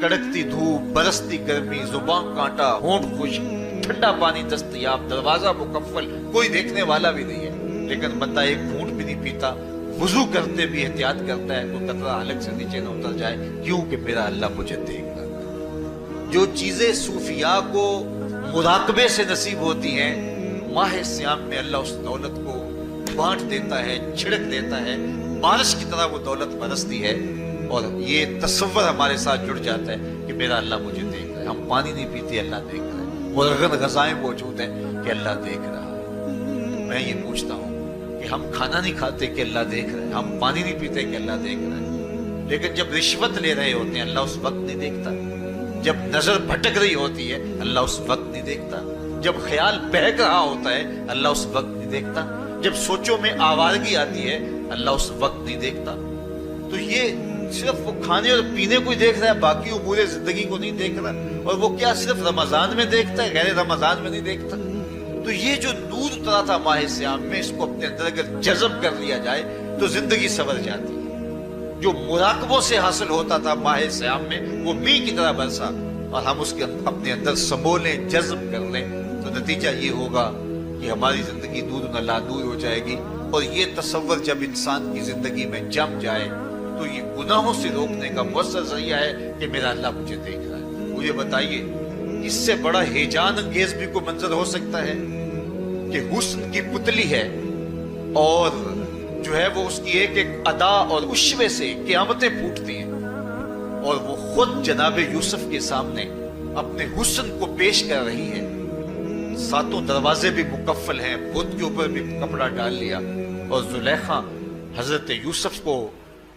کڑکتی دھوپ، برستی گرمی، زبان کانٹا، ہونٹ خشک، ٹھنڈا پانی دستیاب، دروازہ مکفل، کوئی دیکھنے والا بھی نہیں ہے، لیکن بندہ ایک گھونٹ بھی نہیں پیتا، وضو کرتے بھی احتیاط کرتا ہے کوئی قطرہ حلق سے نیچے نہ اتر جائے، کیوں کہ میرا اللہ مجھے دیکھ رہا ہے۔ جو چیزیں صوفیاء کو مراقبے سے نصیب ہوتی ہیں، ماہ سیام میں اللہ اس دولت کو بانٹ دیتا ہے، چھڑک دیتا ہے، بارش کی طرح وہ دولت برستی ہے، اور یہ تصور ہمارے ساتھ جڑ جاتا ہے کہ میرا اللہ مجھے دیکھ رہا ہے۔ ہم پانی نہیں پیتے، اللہ دیکھ رہا ہے، مرغن غذائیں موجود ہیں کہ اللہ دیکھ رہا ہے۔ میں یہ پوچھتا ہوں کہ ہم کھانا نہیں کھاتے کہ اللہ دیکھ رہا ہے، ہم پانی نہیں پیتے کہ اللہ دیکھ رہا ہے، لیکن جب رشوت لے رہے ہوتے ہیں اللہ اس وقت نہیں دیکھتا، جب نظر بھٹک رہی ہوتی ہے اللہ اس وقت نہیں دیکھتا، جب خیال بہک رہا ہوتا ہے اللہ اس وقت نہیں دیکھتا، جب سوچوں میں آوارگی آتی ہے اللہ اس وقت نہیں دیکھتا۔ تو یہ صرف وہ کھانے اور پینے کو ہی دیکھ رہا ہے، باقی امور زندگی کو نہیں دیکھ رہا، اور وہ کیا صرف رمضان میں دیکھتا ہے، غیر رمضان میں نہیں دیکھتا۔ تو یہ جو نور اترا تھا ماہ سیام میں، اس کو اپنے اندر اگر جذب کر لیا جائے تو زندگی سنور جاتی ہے۔ جو مراقبوں سے حاصل ہوتا تھا ماہ سیام میں، وہ میںہ کی طرح برسا، اور ہم اس کے اپنے اندر سمولیں، جذب کر لیں، تو نتیجہ یہ ہوگا کہ ہماری زندگی دور نہ لادور ہو جائے گی۔ اور یہ تصور جب انسان کی زندگی میں جم جائے تو یہ گناہوں سے روکنے کا مؤثر ذریعہ ہے کہ میرا اللہ مجھے دیکھ رہا ہے۔ مجھے بتائیے اس سے بڑا ہیجان انگیز بھی کوئی منظر ہو سکتا ہے کہ حسن کی پتلی ہے، اور جو ہے وہ اس کی ایک ایک ادا اور اشوے سے قیامتیں پھوٹتی ہیں، اور وہ خود جناب یوسف کے سامنے اپنے حسن کو پیش کر رہی ہے، ساتوں دروازے بھی مکفل ہیں، بت کے اوپر بھی کپڑا ڈال لیا، اور زلیخا حضرت یوسف کو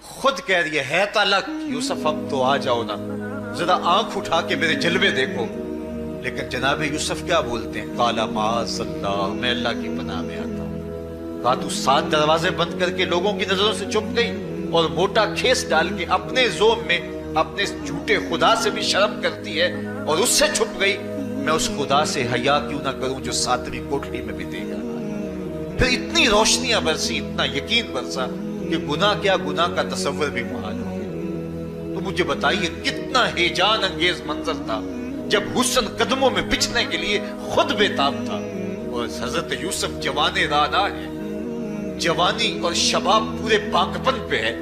خود کہہ رہی ہے تالک یوسف اب تو آ جاؤ نا، ذرا آنکھ اٹھا کے میرے جلوے دیکھو۔ لیکن جناب یوسف کیا بولتے ہیں؟ قال معاذ اللہ، میں اللہ کی پناہ میں آتا ہوں۔ کہا تو 7 دروازے بند کر کے لوگوں کی نظروں سے چھپ گئی، اور موٹا کھیس ڈال کے اپنے زوم میں اپنے جھوٹے خدا سے بھی شرم کرتی ہے اور اس سے چھپ گئی، میں اس خدا سے حیا کیوں نہ کروں جو 7ویں کوٹری میں بھی دیکھ رہا ہے۔ پھر اتنی روشنیاں برسی، اتنا یقین برسا کہ گناہ کیا، گناہ کا تصور بھی محال ہو گیا۔ تو مجھے بتائیے کتنا ہیجان انگیز منظر تھا جب حسن قدموں میں بچھنے کے لیے خود بےتاب تھا، اور حضرت یوسف جوان رانا ہے، جوانی اور شباب پورے پاکپن پہ ہے،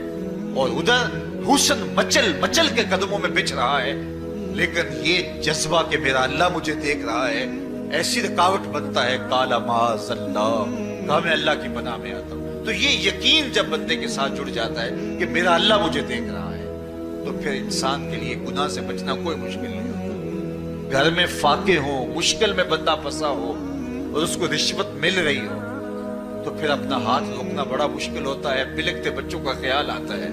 اور ادھر حسن مچل مچل کے قدموں میں بچھ رہا ہے، لیکن یہ جذبہ کہ میرا اللہ مجھے دیکھ رہا ہے ایسی رکاوٹ بنتا ہے۔ قال معاذ اللہ، کہا میں اللہ کی پناہ میں آتا ہوں۔ تو یہ یقین جب بندے کے ساتھ جڑ جاتا ہے کہ میرا اللہ مجھے دیکھ رہا ہے، تو پھر انسان کے لیے گناہ سے بچنا کوئی مشکل نہیں ہوتا۔ گھر میں فاقے ہوں، مشکل میں بندہ پھنسا ہو اور اس کو رشوت مل رہی ہو، تو پھر اپنا ہاتھ روکنا بڑا مشکل ہوتا ہے، بلکتے بچوں کا خیال آتا ہے۔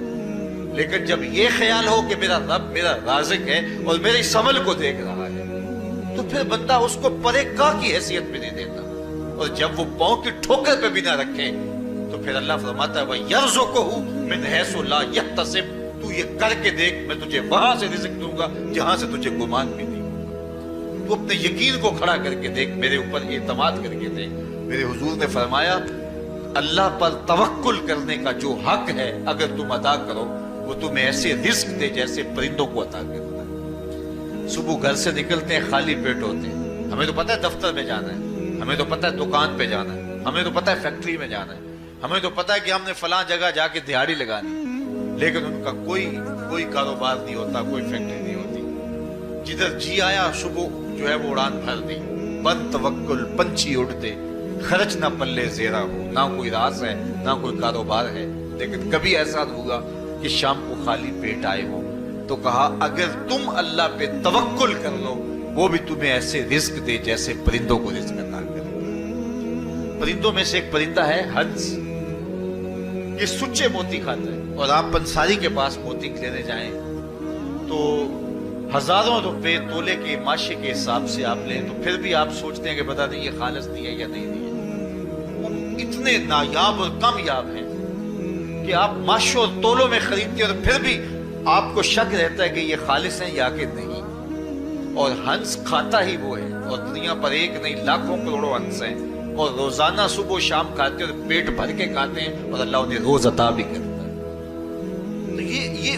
لیکن جب یہ خیال ہو کہ میرا رب میرا رازق ہے اور میرے اس عمل کو دیکھ رہا ہے، تو پھر بندہ اس کو پرے کا کی حیثیت بھی نہیں دیتا، اور جب وہ پاؤں کی ٹھوکر پہ بھی نہ رکھے تو پھر اللہ فرماتا ہے وَيَرْزُقُهُ مِنْ حَيْثُ لَا يَحْتَسِبُ، تو یہ کر کے دیکھ میں تجھے وہاں سے رزق دوں گا جہاں سے تجھے گمان بھی نہیں ہوگا۔ تو اپنے یقین کو کھڑا کر کے دیکھ، میرے اوپر اعتماد کر کے دیکھ۔ میرے حضور نے فرمایا اللہ پر توکل کرنے کا جو حق ہے اگر تم ادا کرو، وہ تمہیں ایسے رزق دے جیسے پرندوں کو عطا کرتا ہے۔ صبح گھر سے نکلتے ہیں خالی پیٹ ہوتے ہیں، ہمیں تو پتہ ہے دفتر میں جانا ہے، ہمیں تو پتہ ہے دکان پہ جانا ہے، ہمیں تو پتہ ہے فیکٹری میں جانا ہے، ہمیں تو پتہ ہے کہ ہم نے فلاں جگہ جا کے دیہاڑی لگانی، لیکن ان کا کوئی کاروبار نہیں ہوتا، کوئی فیکٹری نہیں ہوتی۔ جدھر جی آیا صبح جو ہے وہ اڑان بھر دی، بند توکل پنچھی اڑتے، خرچ نہ پلے زیرہ ہو، نہ کوئی راز ہے نہ کوئی کاروبار ہے، لیکن کبھی ایسا ہوگا کہ شام کو خالی پیٹ آئے ہو، تو کہا اگر تم اللہ پہ توکل کر لو وہ بھی تمہیں ایسے رزق دے جیسے پرندوں کو رزق عطا کرے۔ پرندوں میں سے ایک پرندہ ہے ہنس، یہ سچے موتی کھاتا ہے، اور آپ پنساری کے پاس موتی لینے جائیں تو ہزاروں روپے تولے کے ماشے کے حساب سے آپ لیں، تو پھر بھی آپ سوچتے ہیں کہ پتہ نہیں یہ خالص نہیں ہے یا نہیں ہے۔ وہ اتنے نایاب اور کامیاب ہیں کہ آپ ماشوں اور تولوں میں خریدتے ہیں اور پھر بھی آپ کو شک رہتا ہے کہ یہ خالص ہیں یا کہ نہیں۔ اور ہنس کھاتا ہی وہ ہے، اور دنیا پر ایک نہیں لاکھوں کروڑوں ہنس ہیں، اور روزانہ صبح و شام کھاتے ہیں اور پیٹ بھر کے کھاتے ہیں، اور اللہ انہیں روز عطا بھی کرتا ہے۔ تو یہ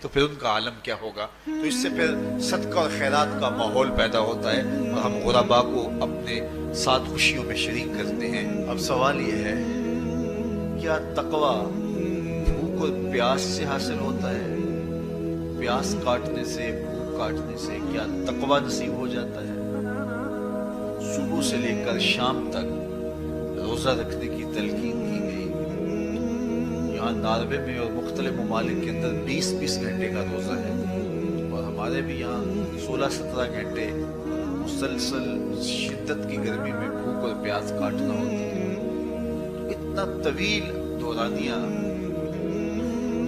تو پھر ان کا عالم کیا ہوگا. تو اس سے پھر صدقہ اور خیرات کا ماحول پیدا ہوتا ہے اور ہم غربا کو اپنے ساتھ خوشیوں میں شریک کرتے ہیں. اب سوال یہ ہے، کیا تقوی بھوک اور پیاس سے حاصل ہوتا ہے؟ پیاس کاٹنے سے، بھوک کاٹنے سے کیا تقوی نصیب ہو جاتا ہے؟ صبح سے لے کر شام تک روزہ رکھنے کی تلقین کی گئی. یہاں ناروے میں اور مختلف ممالک کے اندر 20-20 گھنٹے کا روزہ ہے اور ہمارے بھی یہاں 16-17 گھنٹے مسلسل شدت کی گرمی میں بھوک اور پیاس کاٹنا ہوتی ہے. اتنا طویل دورانیہ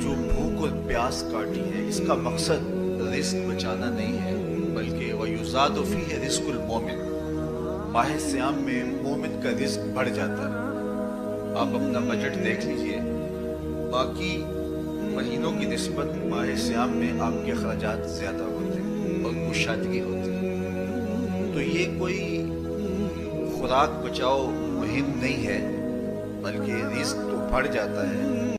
جو بھوک اور پیاس کاٹی ہے، اس کا مقصد رزق بچانا نہیں ہے، بلکہ وَيُزَادُ فِيهِ رِزْقُ الْمُؤْمِنِ. ماہ صیام میں مومن کا رزق بڑھ جاتا ہے. آپ اپنا بجٹ دیکھ لیجئے، باقی مہینوں کی نسبت ماہ صیام میں آپ کے اخراجات زیادہ ہوتے ہیں اور کشادگی ہوتی ہے. تو یہ کوئی خوراک بچاؤ مہم نہیں ہے، بلکہ رزق تو بڑھ جاتا ہے